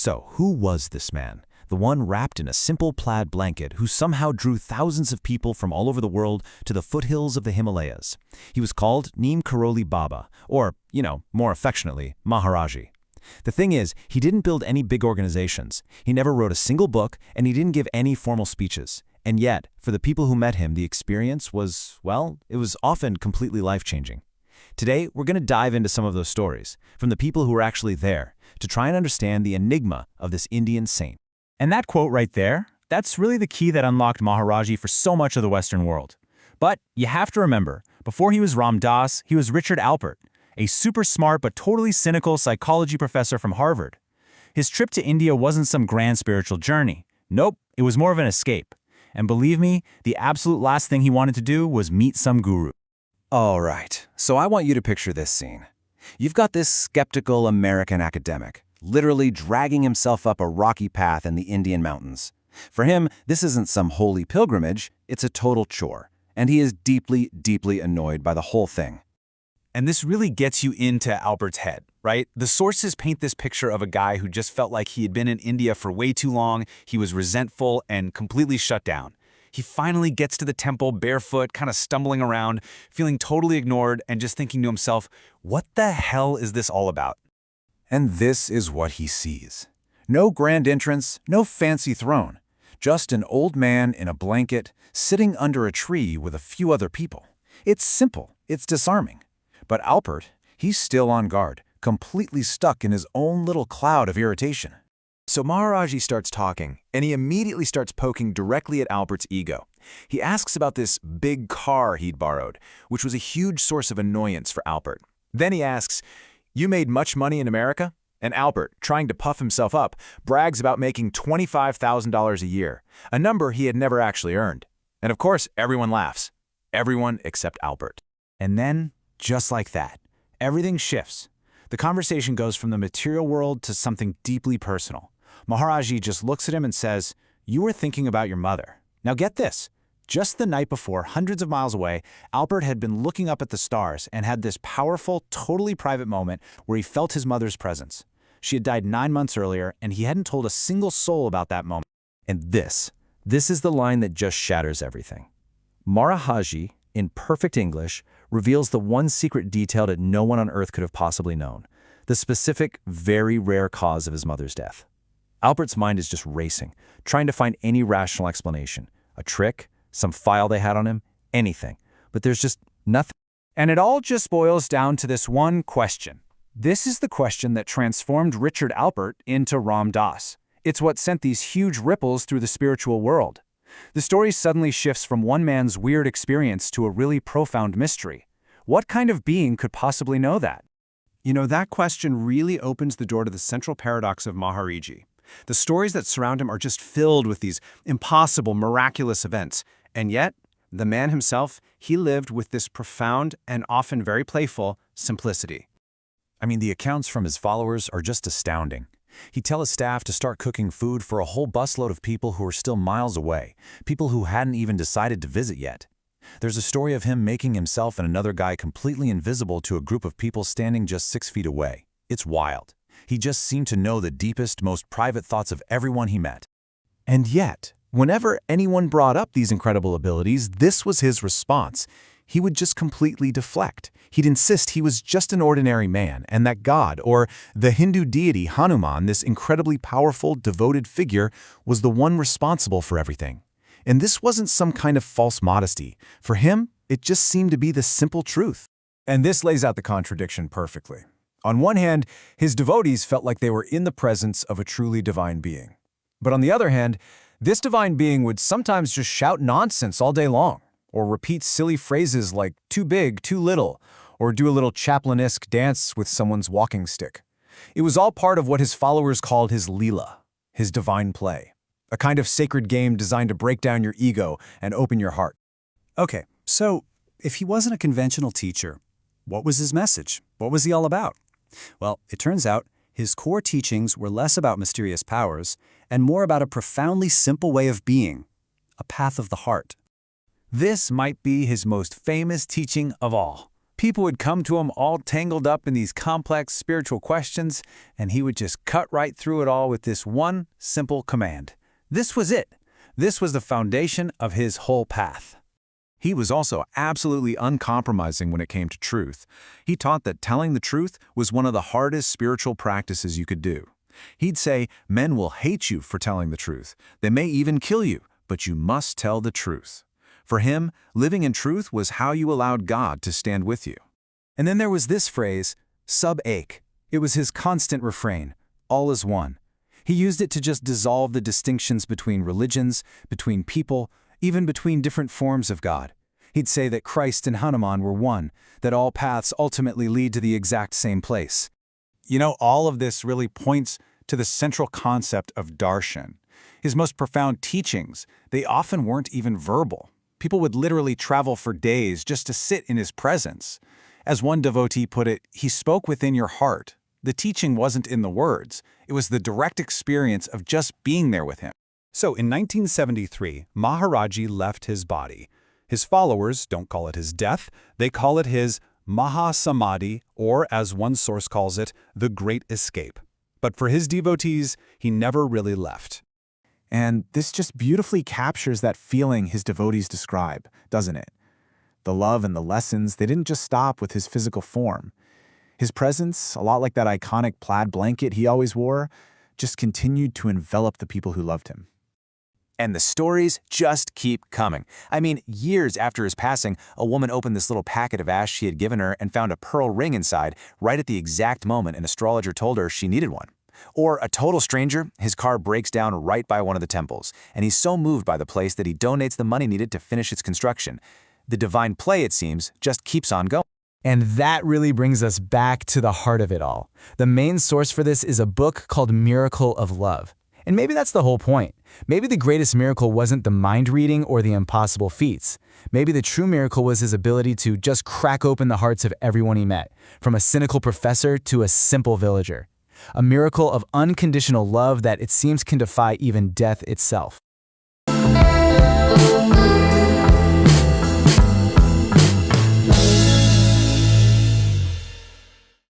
So, who was this man? The one wrapped in a simple plaid blanket who somehow drew thousands of people from all over the world to the foothills of the Himalayas. He was called Neem Karoli Baba, or, more affectionately, Maharaji. The thing is, he didn't build any big organizations, he never wrote a single book, and he didn't give any formal speeches. And yet, for the people who met him, the experience was, well, it was often completely life-changing. Today, we're going to dive into some of those stories, from the people who were actually there, to try and understand the enigma of this Indian saint. And that quote right there, that's really the key that unlocked Maharaji for so much of the Western world. But you have to remember, before he was Ram Dass, he was Richard Alpert, a super smart but totally cynical psychology professor from Harvard. His trip to India wasn't some grand spiritual journey. Nope, it was more of an escape. And believe me, the absolute last thing he wanted to do was meet some guru. All right, so I want you to picture this scene. You've got this skeptical American academic, literally dragging himself up a rocky path in the Indian mountains. For him, this isn't some holy pilgrimage, it's a total chore, and he is deeply, deeply annoyed by the whole thing. And this really gets you into Alpert's head, right? The sources paint this picture of a guy who just felt like he had been in India for way too long, he was resentful and completely shut down. He finally gets to the temple barefoot, kind of stumbling around, feeling totally ignored and just thinking to himself, what the hell is this all about? And this is what he sees. No grand entrance, no fancy throne. Just an old man in a blanket, sitting under a tree with a few other people. It's simple, it's disarming. But Alpert, he's still on guard, completely stuck in his own little cloud of irritation. So Maharaji starts talking, and he immediately starts poking directly at Alpert's ego. He asks about this big car he'd borrowed, which was a huge source of annoyance for Alpert. Then he asks, "You made much money in America?" And Alpert, trying to puff himself up, brags about making $25,000 a year, a number he had never actually earned. And of course, everyone laughs. Everyone except Alpert. And then, just like that, everything shifts. The conversation goes from the material world to something deeply personal. Maharaji just looks at him and says, "You were thinking about your mother." Now get this. Just the night before, hundreds of miles away, Alpert had been looking up at the stars and had this powerful, totally private moment where he felt his mother's presence. She had died 9 months earlier, and he hadn't told a single soul about that moment. And this is the line that just shatters everything. Maharaji, in perfect English, reveals the one secret detail that no one on earth could have possibly known, the specific, very rare cause of his mother's death. Alpert's mind is just racing, trying to find any rational explanation, a trick, some file they had on him, anything. But there's just nothing. And it all just boils down to this one question. This is the question that transformed Richard Alpert into Ram Dass. It's what sent these huge ripples through the spiritual world. The story suddenly shifts from one man's weird experience to a really profound mystery. What kind of being could possibly know that? That question really opens the door to the central paradox of Maharaji. The stories that surround him are just filled with these impossible, miraculous events. And yet, the man himself, he lived with this profound and often very playful simplicity. I mean, the accounts from his followers are just astounding. He'd tell his staff to start cooking food for a whole busload of people who were still miles away, people who hadn't even decided to visit yet. There's a story of him making himself and another guy completely invisible to a group of people standing just 6 feet away. It's wild. He just seemed to know the deepest, most private thoughts of everyone he met. And yet, whenever anyone brought up these incredible abilities, this was his response. He would just completely deflect. He'd insist he was just an ordinary man, and that God, or the Hindu deity Hanuman, this incredibly powerful, devoted figure, was the one responsible for everything. And this wasn't some kind of false modesty. For him, it just seemed to be the simple truth. And this lays out the contradiction perfectly. On one hand, his devotees felt like they were in the presence of a truly divine being. But on the other hand, this divine being would sometimes just shout nonsense all day long, or repeat silly phrases like too big, too little, or do a little Chaplin-esque dance with someone's walking stick. It was all part of what his followers called his Leela, his divine play, a kind of sacred game designed to break down your ego and open your heart. Okay, so if he wasn't a conventional teacher, what was his message? What was he all about? Well, it turns out his core teachings were less about mysterious powers and more about a profoundly simple way of being, a path of the heart. This might be his most famous teaching of all. People would come to him all tangled up in these complex spiritual questions, and he would just cut right through it all with this one simple command. This was it. This was the foundation of his whole path. He was also absolutely uncompromising when it came to truth. He taught that telling the truth was one of the hardest spiritual practices you could do. He'd say, men will hate you for telling the truth. They may even kill you, but you must tell the truth. For him, living in truth was how you allowed God to stand with you. And then there was this phrase, sub-ache. It was his constant refrain, all is one. He used it to just dissolve the distinctions between religions, between people, even between different forms of God. He'd say that Christ and Hanuman were one, that all paths ultimately lead to the exact same place. You know, all of this really points to the central concept of darshan. His most profound teachings, they often weren't even verbal. People would literally travel for days just to sit in his presence. As one devotee put it, he spoke within your heart. The teaching wasn't in the words. It was the direct experience of just being there with him. So in 1973, Maharaji left his body. His followers don't call it his death, they call it his Mahasamadhi, or as one source calls it, the Great Escape. But for his devotees, he never really left. And this just beautifully captures that feeling his devotees describe, doesn't it? The love and the lessons, they didn't just stop with his physical form. His presence, a lot like that iconic plaid blanket he always wore, just continued to envelop the people who loved him. And the stories just keep coming. I mean, years after his passing, a woman opened this little packet of ash she had given her and found a pearl ring inside right at the exact moment an astrologer told her she needed one. Or a total stranger, his car breaks down right by one of the temples, and he's so moved by the place that he donates the money needed to finish its construction. The divine play, it seems, just keeps on going. And that really brings us back to the heart of it all. The main source for this is a book called Miracle of Love. And maybe that's the whole point. Maybe the greatest miracle wasn't the mind reading or the impossible feats. Maybe the true miracle was his ability to just crack open the hearts of everyone he met, from a cynical professor to a simple villager. A miracle of unconditional love that it seems can defy even death itself.